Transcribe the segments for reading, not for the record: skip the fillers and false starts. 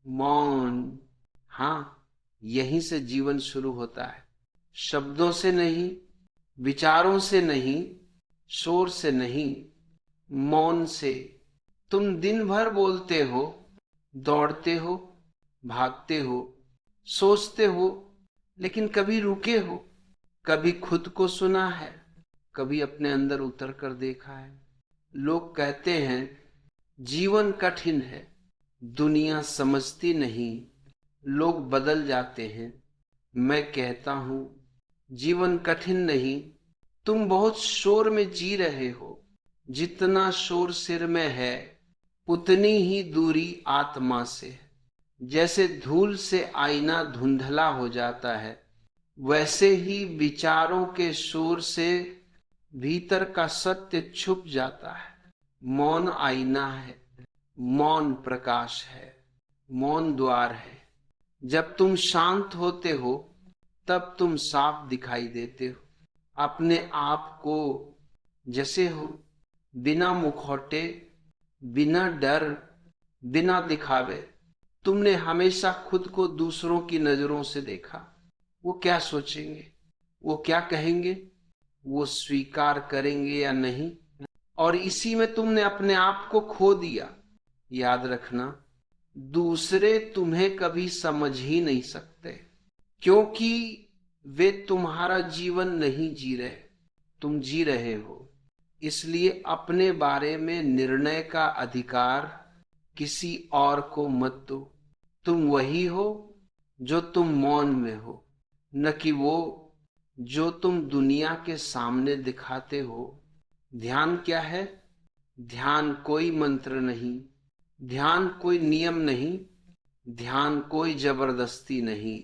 मौन। हाँ, यहीं से जीवन शुरू होता है। शब्दों से नहीं, विचारों से नहीं, शोर से नहीं, मौन से। तुम दिन भर बोलते हो, दौड़ते हो, भागते हो, सोचते हो, लेकिन कभी रुके हो? कभी खुद को सुना है? कभी अपने अंदर उतर कर देखा है? लोग कहते हैं जीवन कठिन है, दुनिया समझती नहीं, लोग बदल जाते हैं। मैं कहता हूं जीवन कठिन नहीं, तुम बहुत शोर में जी रहे हो। जितना शोर सिर में है, उतनी ही दूरी आत्मा से है। जैसे धूल से आईना धुंधला हो जाता है, वैसे ही विचारों के शोर से भीतर का सत्य छुप जाता है। मौन आईना है, मौन प्रकाश है, मौन द्वार है। जब तुम शांत होते हो, तब तुम साफ दिखाई देते हो, अपने आप को जैसे हो, बिना मुखौटे, बिना डर, बिना दिखावे। तुमने हमेशा खुद को दूसरों की नजरों से देखा। वो क्या सोचेंगे, वो क्या कहेंगे, वो स्वीकार करेंगे या नहीं, और इसी में तुमने अपने आप को खो दिया। याद रखना, दूसरे तुम्हें कभी समझ ही नहीं सकते, क्योंकि वे तुम्हारा जीवन नहीं जी रहे, तुम जी रहे हो। इसलिए अपने बारे में निर्णय का अधिकार किसी और को मत दो। तुम वही हो जो तुम मौन में हो, न कि वो जो तुम दुनिया के सामने दिखाते हो। ध्यान क्या है? ध्यान कोई मंत्र नहीं, ध्यान कोई नियम नहीं, ध्यान कोई जबरदस्ती नहीं।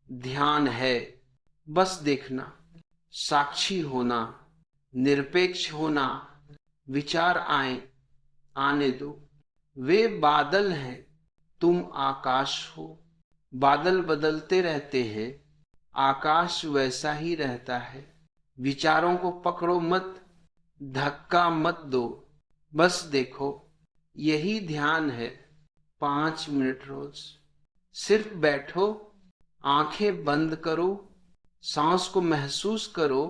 ध्यान है बस देखना, साक्षी होना, निरपेक्ष होना। विचार आए, आने दो। वे बादल हैं, तुम आकाश हो। बादल बदलते रहते हैं, आकाश वैसा ही रहता है। विचारों को पकड़ो मत, धक्का मत दो, बस देखो। यही ध्यान है। 5 मिनट रोज सिर्फ बैठो, आंखें बंद करो, सांस को महसूस करो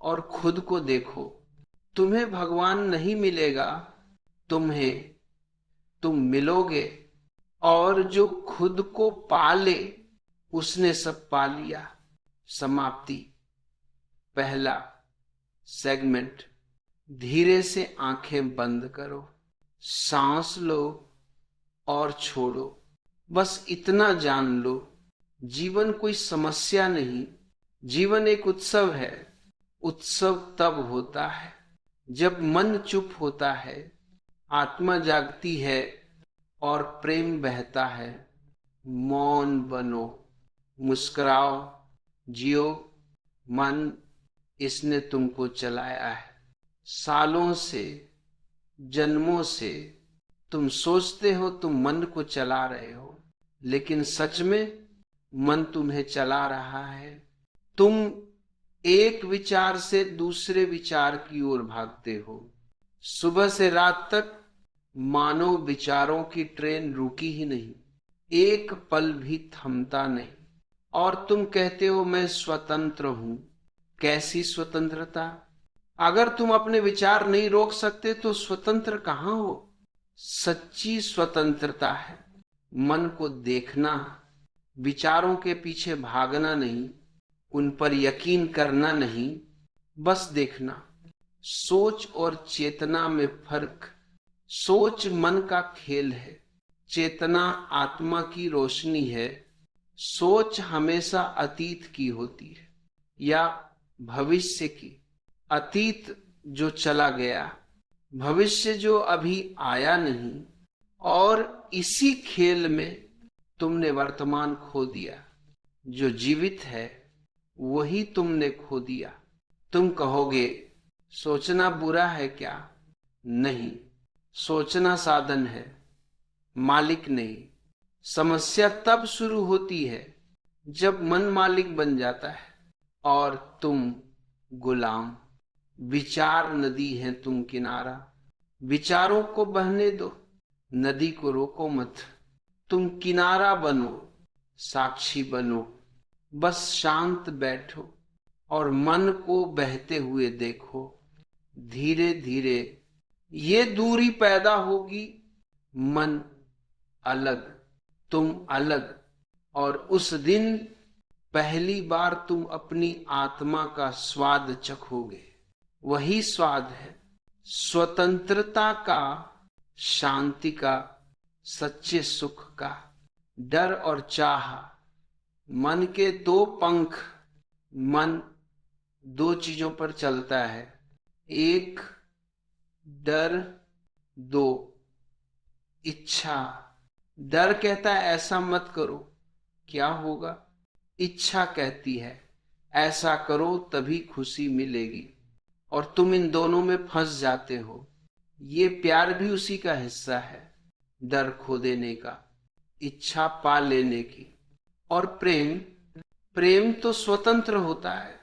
और खुद को देखो। तुम्हें भगवान नहीं मिलेगा, तुम मिलोगे। और जो खुद को पाले, उसने सब पा लिया। समाप्ति। पहला सेगमेंट। धीरे से आंखें बंद करो, सांस लो और छोड़ो। बस इतना जान लो, जीवन कोई समस्या नहीं, जीवन एक उत्सव है। उत्सव तब होता है जब मन चुप होता है, आत्मा जागती है और प्रेम बहता है। मौन बनो, मुस्कुराओ, जियो। मन, इसने तुमको चलाया है। सालों से, जन्मों से तुम सोचते हो तुम मन को चला रहे हो, लेकिन सच में मन तुम्हें चला रहा है। तुम एक विचार से दूसरे विचार की ओर भागते हो। सुबह से रात तक मानो विचारों की ट्रेन रुकी ही नहीं, एक पल भी थमता नहीं। और तुम कहते हो मैं स्वतंत्र हूं। कैसी स्वतंत्रता? अगर तुम अपने विचार नहीं रोक सकते तो स्वतंत्र कहां हो? सच्ची स्वतंत्रता है मन को देखना, विचारों के पीछे भागना नहीं, उन पर यकीन करना नहीं, बस देखना। सोच और चेतना में फर्क। सोच मन का खेल है, चेतना आत्मा की रोशनी है। सोच हमेशा अतीत की होती है या भविष्य की। अतीत जो चला गया, भविष्य जो अभी आया नहीं, और इसी खेल में तुमने वर्तमान खो दिया। जो जीवित है वही तुमने खो दिया। तुम कहोगे सोचना बुरा है क्या? नहीं, सोचना साधन है, मालिक नहीं। समस्या तब शुरू होती है जब मन मालिक बन जाता है और तुम गुलाम। विचार नदी है, तुम किनारा। विचारों को बहने दो, नदी को रोको मत। तुम किनारा बनो, साक्षी बनो, बस शांत बैठो और मन को बहते हुए देखो। धीरे धीरे ये दूरी पैदा होगी, मन अलग, तुम अलग, और उस दिन पहली बार तुम अपनी आत्मा का स्वाद चखोगे। वही स्वाद है स्वतंत्रता का, शांति का, सच्चे सुख का। डर और चाह, मन के दो पंख। मन दो चीजों पर चलता है, एक डर, दो इच्छा। डर कहता है ऐसा मत करो, क्या होगा? इच्छा कहती है ऐसा करो तभी खुशी मिलेगी। और तुम इन दोनों में फंस जाते हो। ये प्यार भी उसी का हिस्सा है, डर खो देने का, इच्छा पा लेने की। और प्रेम, प्रेम तो स्वतंत्र होता है।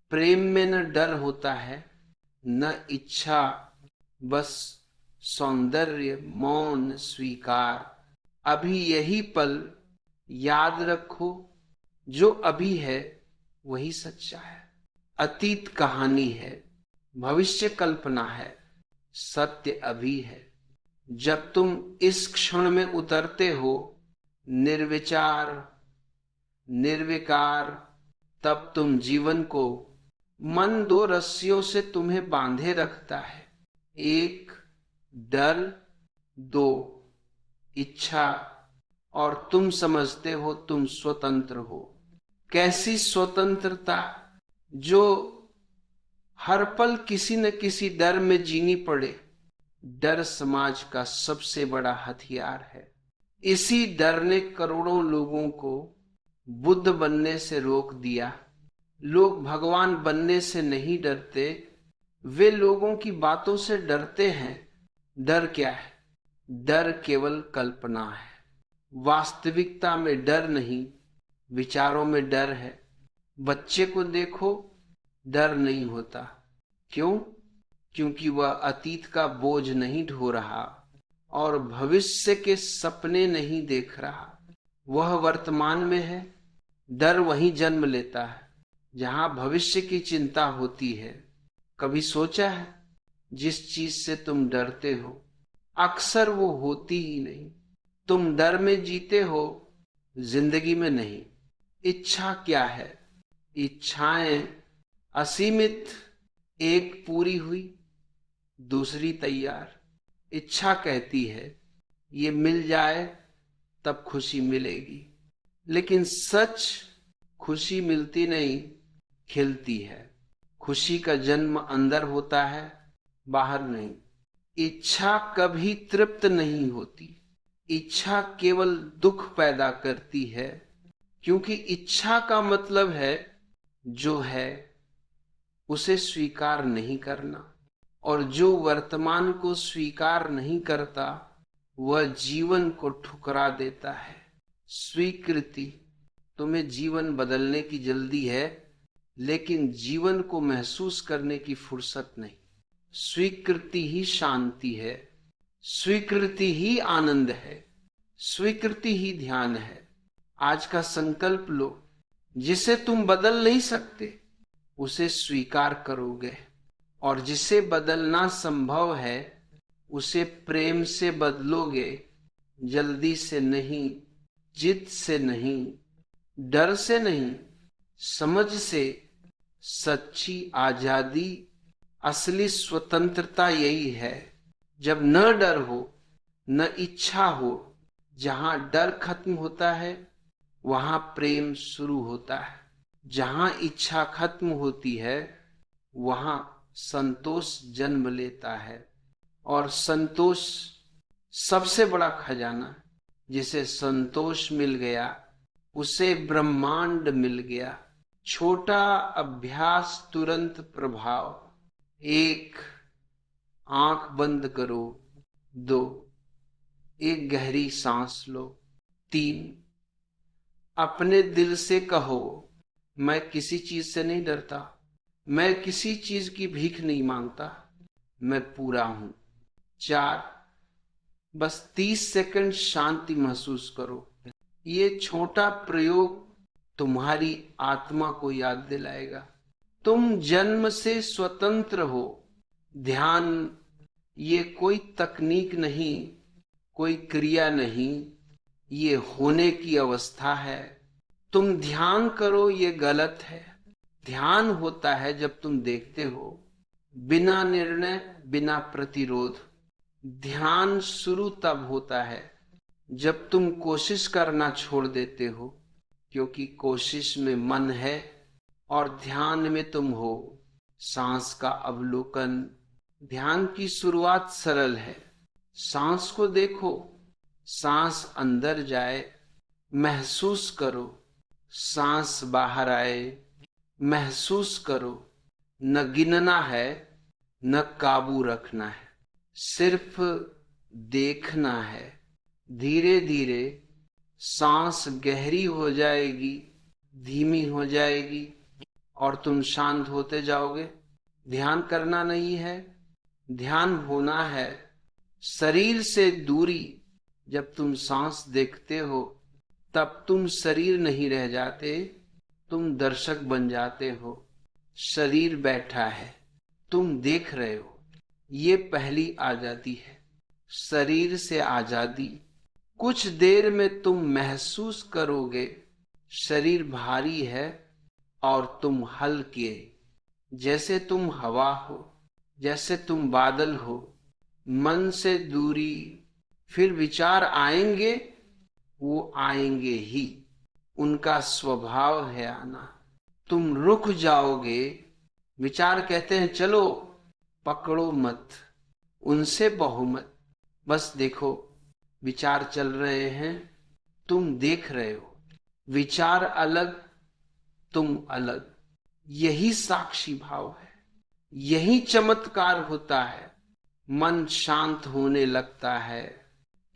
प्रेम में न डर होता है न इच्छा, बस सौंदर्य, मौन, स्वीकार। अभी यही पल याद रखो, जो अभी है वही सच्चा है। अतीत कहानी है, भविष्य कल्पना है, सत्य अभी है। जब तुम इस क्षण में उतरते हो, निर्विचार, निर्विकार, तब तुम जीवन को, मन दो रस्सियों से तुम्हें बांधे रखता है, एक डर, दो इच्छा, और तुम समझते हो तुम स्वतंत्र हो। कैसी स्वतंत्रता, जो हर पल किसी न किसी डर में जीनी पड़े। डर समाज का सबसे बड़ा हथियार है। इसी डर ने करोड़ों लोगों को बुद्ध बनने से रोक दिया। लोग भगवान बनने से नहीं डरते, वे लोगों की बातों से डरते हैं। डर क्या है? डर केवल कल्पना है, वास्तविकता में डर नहीं, विचारों में डर है। बच्चे को देखो, डर नहीं होता। क्यों? क्योंकि वह अतीत का बोझ नहीं ढो रहा और भविष्य के सपने नहीं देख रहा, वह वर्तमान में है। डर वहीं जन्म लेता है जहां भविष्य की चिंता होती है। कभी सोचा है जिस चीज से तुम डरते हो अक्सर वो होती ही नहीं। तुम डर में जीते हो, जिंदगी में नहीं। इच्छा क्या है? इच्छाएं असीमित, एक पूरी हुई दूसरी तैयार। इच्छा कहती है ये मिल जाए तब खुशी मिलेगी, लेकिन सच खुशी मिलती नहीं, खिलती है। खुशी का जन्म अंदर होता है, बाहर नहीं। इच्छा कभी तृप्त नहीं होती, इच्छा केवल दुख पैदा करती है। क्योंकि इच्छा का मतलब है जो है उसे स्वीकार नहीं करना, और जो वर्तमान को स्वीकार नहीं करता वह जीवन को ठुकरा देता है। स्वीकृति, तुम्हें जीवन बदलने की जल्दी है, लेकिन जीवन को महसूस करने की फुर्सत नहीं। स्वीकृति ही शांति है, स्वीकृति ही आनंद है, स्वीकृति ही ध्यान है। आज का संकल्प लो, जिसे तुम बदल नहीं सकते उसे स्वीकार करोगे, और जिसे बदलना संभव है उसे प्रेम से बदलोगे। जल्दी से नहीं, जिद से नहीं, डर से नहीं, समझ से। सच्ची आजादी, असली स्वतंत्रता यही है जब न डर हो न इच्छा हो। जहां डर खत्म होता है वहां प्रेम शुरू होता है। जहां इच्छा खत्म होती है वहां संतोष जन्म लेता है। और संतोष सबसे बड़ा खजाना। जिसे संतोष मिल गया उसे ब्रह्मांड मिल गया। छोटा अभ्यास, तुरंत प्रभाव। एक, आंख बंद करो। दो, एक गहरी सांस लो। तीन, अपने दिल से कहो मैं किसी चीज से नहीं डरता, मैं किसी चीज की भीख नहीं मांगता, मैं पूरा हूं। चार, बस 30 सेकंड शांति महसूस करो। ये छोटा प्रयोग तुम्हारी आत्मा को याद दिलाएगा तुम जन्म से स्वतंत्र हो। ध्यान ये कोई तकनीक नहीं, कोई क्रिया नहीं, ये होने की अवस्था है। तुम ध्यान करो ये गलत है। ध्यान होता है जब तुम देखते हो, बिना निर्णय, बिना प्रतिरोध। ध्यान शुरू तब होता है जब तुम कोशिश करना छोड़ देते हो, क्योंकि कोशिश में मन है और ध्यान में तुम हो। सांस का अवलोकन। ध्यान की शुरुआत सरल है। सांस को देखो, सांस अंदर जाए, महसूस करो। सांस बाहर आए, महसूस करो। न गिनना है, न काबू रखना है, सिर्फ देखना है। धीरे धीरे सांस गहरी हो जाएगी, धीमी हो जाएगी और तुम शांत होते जाओगे। ध्यान करना नहीं है, ध्यान होना है। शरीर से दूरी। जब तुम सांस देखते हो तब तुम शरीर नहीं रह जाते, तुम दर्शक बन जाते हो। शरीर बैठा है, तुम देख रहे हो। ये पहली आजादी है, शरीर से आजादी। कुछ देर में तुम महसूस करोगे शरीर भारी है और तुम हल्के, जैसे तुम हवा हो, जैसे तुम बादल हो। मन से दूरी। फिर विचार आएंगे, वो आएंगे ही, उनका स्वभाव है आना। तुम रुक जाओगे। विचार कहते हैं चलो, पकड़ो मत, उनसे बहुमत। बस देखो, विचार चल रहे हैं, तुम देख रहे हो। विचार अलग, तुम अलग। यही साक्षी भाव है, यही चमत्कार होता है। मन शांत होने लगता है,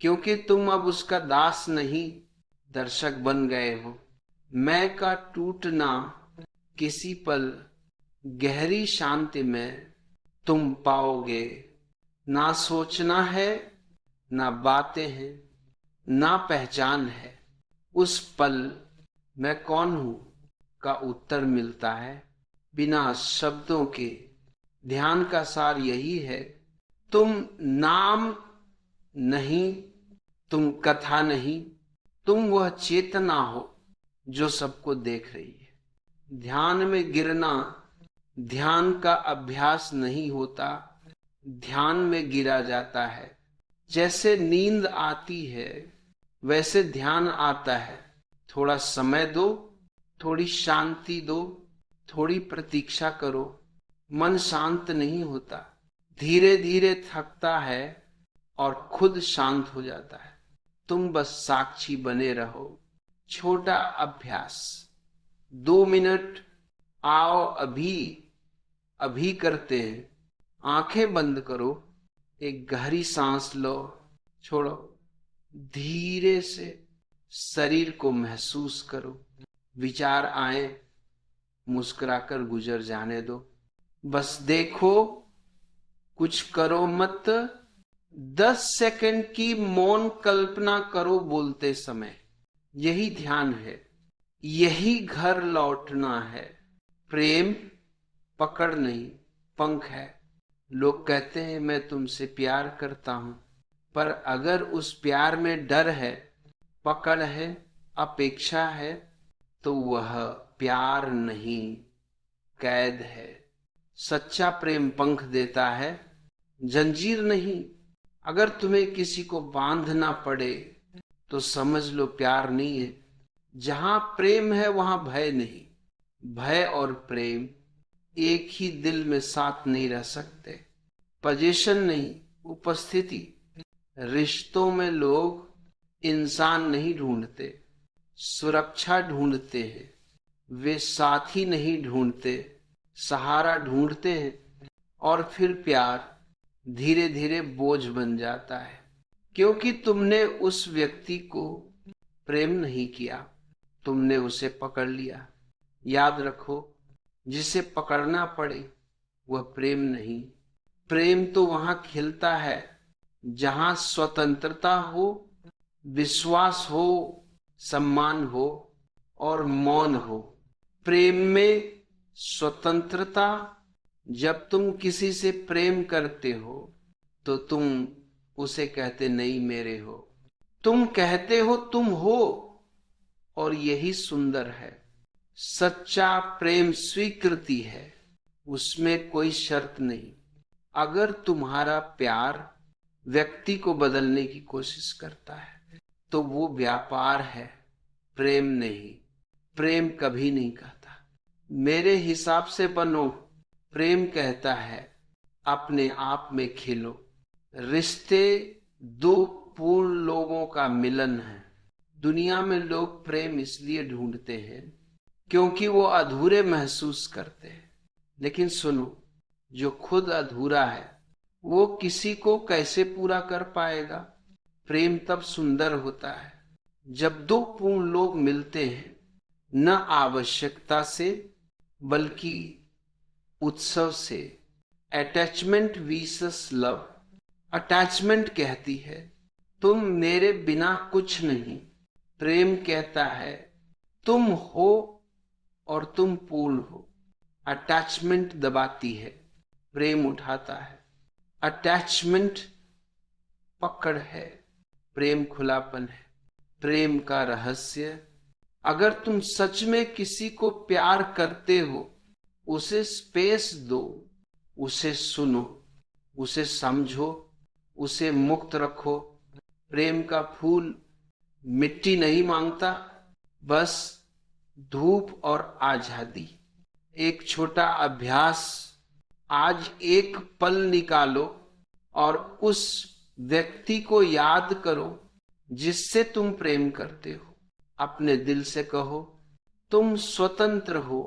क्योंकि तुम अब उसका दास नहीं, दर्शक बन गए हो। मैं का टूटना किसी पल गहरी शांति में तुम पाओगे। ना सोचना है, ना बातें हैं, ना पहचान है। उस पल मैं कौन हूं का उत्तर मिलता है, बिना शब्दों के। ध्यान का सार यही है, तुम नाम नहीं, तुम कथा नहीं, तुम वह चेतना हो जो सबको देख रही है। ध्यान में गिरना ध्यान का अभ्यास नहीं होता, ध्यान में गिरा जाता है। जैसे नींद आती है वैसे ध्यान आता है। थोड़ा समय दो, थोड़ी शांति दो, थोड़ी प्रतीक्षा करो। मन शांत नहीं होता, धीरे धीरे थकता है और खुद शांत हो जाता है। तुम बस साक्षी बने रहो। छोटा अभ्यास, 2 मिनट। आओ अभी अभी करते हैं। आंखें बंद करो, एक गहरी सांस लो, छोड़ो। धीरे से शरीर को महसूस करो। विचार आए, मुस्कुराकर गुजर जाने दो। बस देखो, कुछ करो मत। 10 सेकंड की मौन कल्पना करो बोलते समय। यही ध्यान है, यही घर लौटना है। प्रेम पकड़ नहीं, पंख है। लोग कहते हैं मैं तुमसे प्यार करता हूं, पर अगर उस प्यार में डर है, पकड़ है, अपेक्षा है, तो वह प्यार नहीं, कैद है। सच्चा प्रेम पंख देता है, जंजीर नहीं। अगर तुम्हें किसी को बांधना पड़े तो समझ लो प्यार नहीं है। जहां प्रेम है वहां भय नहीं। भय और प्रेम एक ही दिल में साथ नहीं रह सकते। पोजीशन नहीं, उपस्थिति। रिश्तों में लोग इंसान नहीं ढूंढते, सुरक्षा ढूंढते हैं। वे साथी नहीं ढूंढते, सहारा ढूंढते हैं। और फिर प्यार धीरे धीरे बोझ बन जाता है, क्योंकि तुमने उस व्यक्ति को प्रेम नहीं किया, तुमने उसे पकड़ लिया। याद रखो, जिसे पकड़ना पड़े वह प्रेम नहीं। प्रेम तो वहां खिलता है जहां स्वतंत्रता हो, विश्वास हो, सम्मान हो और मौन हो। प्रेम में स्वतंत्रता, जब तुम किसी से प्रेम करते हो तो तुम उसे कहते नहीं मेरे हो, तुम कहते हो तुम हो, और यही सुंदर है। सच्चा प्रेम स्वीकृति है, उसमें कोई शर्त नहीं। अगर तुम्हारा प्यार व्यक्ति को बदलने की कोशिश करता है तो वो व्यापार है, प्रेम नहीं। प्रेम कभी नहीं कहता मेरे हिसाब से बनो। प्रेम कहता है अपने आप में खिलो। रिश्ते दो पूर्ण लोगों का मिलन है। दुनिया में लोग प्रेम इसलिए ढूंढते हैं क्योंकि वो अधूरे महसूस करते हैं। लेकिन सुनो, जो खुद अधूरा है वो किसी को कैसे पूरा कर पाएगा? प्रेम तब सुंदर होता है जब दो पूर्ण लोग मिलते हैं, न आवश्यकता से बल्कि उत्सव से। Attachment वीसस love. अटैचमेंट कहती है तुम मेरे बिना कुछ नहीं। प्रेम कहता है तुम हो और तुम पूर्ण हो। अटैचमेंट दबाती है, प्रेम उठाता है। अटैचमेंट पकड़ है, प्रेम खुलापन है। प्रेम का रहस्य, अगर तुम सच में किसी को प्यार करते हो, उसे स्पेस दो, उसे सुनो, उसे समझो, उसे मुक्त रखो। प्रेम का फूल मिट्टी नहीं मांगता, बस धूप और आजादी। एक छोटा अभ्यास, आज एक पल निकालो और उस व्यक्ति को याद करो जिससे तुम प्रेम करते हो। अपने दिल से कहो तुम स्वतंत्र हो,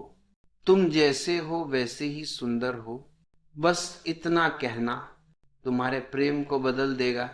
तुम जैसे हो वैसे ही सुंदर हो। बस इतना कहना तुम्हारे प्रेम को बदल देगा।